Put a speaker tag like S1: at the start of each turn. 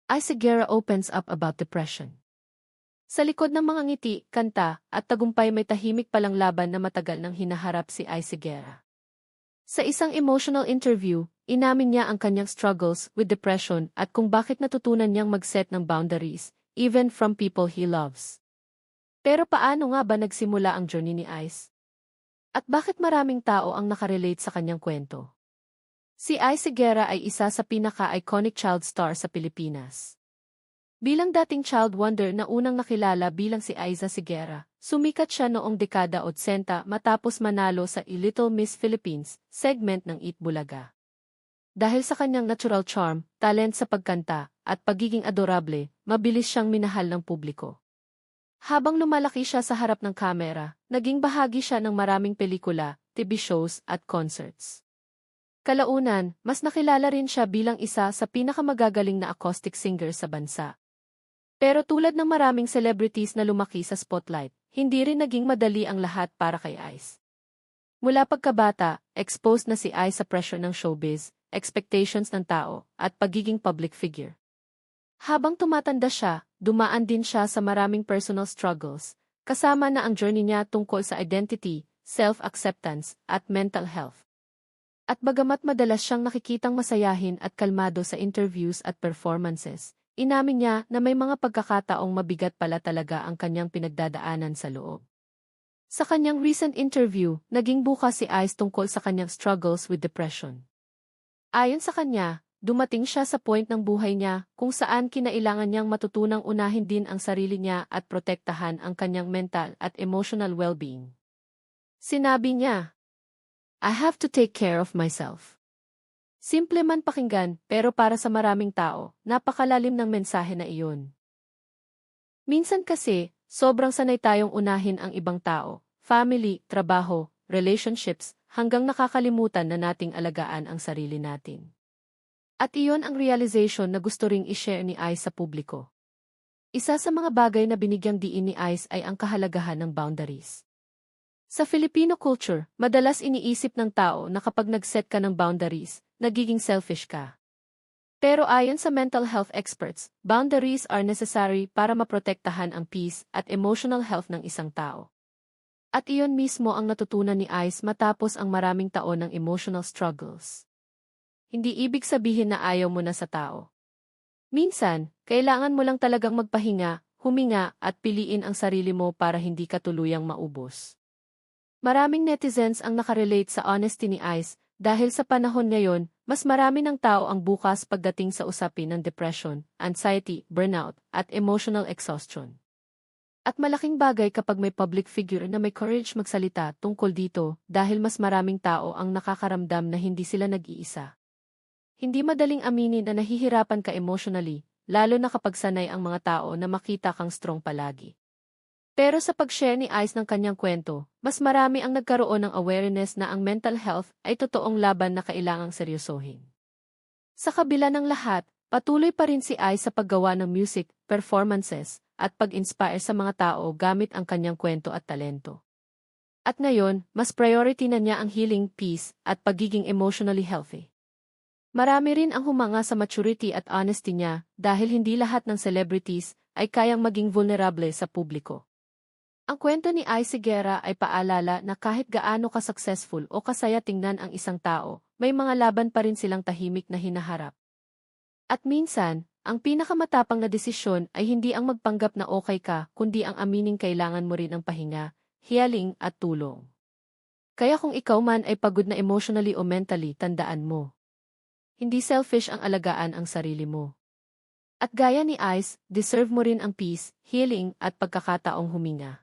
S1: Ice Guerra opens up about depression. Sa likod ng mga ngiti, kanta, at tagumpay may tahimik palang laban na matagal nang hinaharap si Ice Guerra. Sa isang emotional interview, inamin niya ang kanyang struggles with depression at kung bakit natutunan niyang mag-set ng boundaries, even from people he loves. Pero paano nga ba nagsimula ang journey ni Ice? At bakit maraming tao ang nakarelate sa kanyang kwento? Si Ice Guerra ay isa sa pinaka-iconic child star sa Pilipinas. Bilang dating child wonder na unang nakilala bilang si Aiza Sigera, sumikat siya noong dekada 80 matapos manalo sa Little Miss Philippines segment ng Eat Bulaga. Dahil sa kanyang natural charm, talent sa pagkanta, at pagiging adorable, mabilis siyang minahal ng publiko. Habang lumalaki siya sa harap ng kamera, naging bahagi siya ng maraming pelikula, TV shows at concerts. Kalaunan, mas nakilala rin siya bilang isa sa pinakamagagaling na acoustic singer sa bansa. Pero tulad ng maraming celebrities na lumaki sa spotlight, hindi rin naging madali ang lahat para kay Ice. Mula pagkabata, exposed na si Ice sa pressure ng showbiz, expectations ng tao, at pagiging public figure. Habang tumatanda siya, dumaan din siya sa maraming personal struggles, kasama na ang journey niya tungkol sa identity, self-acceptance, at mental health. At bagamat madalas siyang nakikitang masayahin at kalmado sa interviews at performances, inamin niya na may mga pagkakataong mabigat pala talaga ang kanyang pinagdadaanan sa loob. Sa kanyang recent interview, naging bukas si Ice tungkol sa kanyang struggles with depression. Ayon sa kanya, dumating siya sa point ng buhay niya kung saan kinailangan niyang matutunang unahin din ang sarili niya at protektahan ang kanyang mental at emotional well-being. Sinabi niya, "I have to take care of myself." Simple man pakinggan, pero para sa maraming tao, napakalalim ng mensahe na iyon. Minsan kasi, sobrang sanay tayong unahin ang ibang tao, family, trabaho, relationships, hanggang nakakalimutan na nating alagaan ang sarili natin. At iyon ang realization na gusto ring i-share ni Ice sa publiko. Isa sa mga bagay na binigyang diin ni Ice ay ang kahalagahan ng boundaries. Sa Filipino culture, madalas iniisip ng tao na kapag nag-set ka ng boundaries, nagiging selfish ka. Pero ayon sa mental health experts, boundaries are necessary para maprotektahan ang peace at emotional health ng isang tao. At iyon mismo ang natutunan ni Ice matapos ang maraming taon ng emotional struggles. Hindi ibig sabihin na ayaw mo na sa tao. Minsan, kailangan mo lang talagang magpahinga, huminga at piliin ang sarili mo para hindi ka tuluyang maubos. Maraming netizens ang nakarelate sa honesty ni Ice dahil sa panahon ngayon, mas marami ng tao ang bukas pagdating sa usapin ng depression, anxiety, burnout, at emotional exhaustion. At malaking bagay kapag may public figure na may courage magsalita tungkol dito dahil mas maraming tao ang nakakaramdam na hindi sila nag-iisa. Hindi madaling aminin na nahihirapan ka emotionally, lalo na kapag sanay ang mga tao na makita kang strong palagi. Pero sa pag-share ni Ice ng kanyang kwento, mas marami ang nagkaroon ng awareness na ang mental health ay totoong laban na kailangang seryosohin. Sa kabila ng lahat, patuloy pa rin si Ice sa paggawa ng music, performances, at pag-inspire sa mga tao gamit ang kanyang kwento at talento. At ngayon, mas priority na niya ang healing, peace, at pagiging emotionally healthy. Marami rin ang humanga sa maturity at honesty niya dahil hindi lahat ng celebrities ay kayang maging vulnerable sa publiko. Ang kwento ni Ice Guerra ay paalala na kahit gaano ka-successful o kasaya tingnan ang isang tao, may mga laban pa rin silang tahimik na hinaharap. At minsan, ang pinakamatapang na desisyon ay hindi ang magpanggap na okay ka, kundi ang amining kailangan mo rin ng pahinga, healing at tulong. Kaya kung ikaw man ay pagod na emotionally o mentally, tandaan mo. Hindi selfish ang alagaan ang sarili mo. At gaya ni Ice, deserve mo rin ang peace, healing at pagkakataong huminga.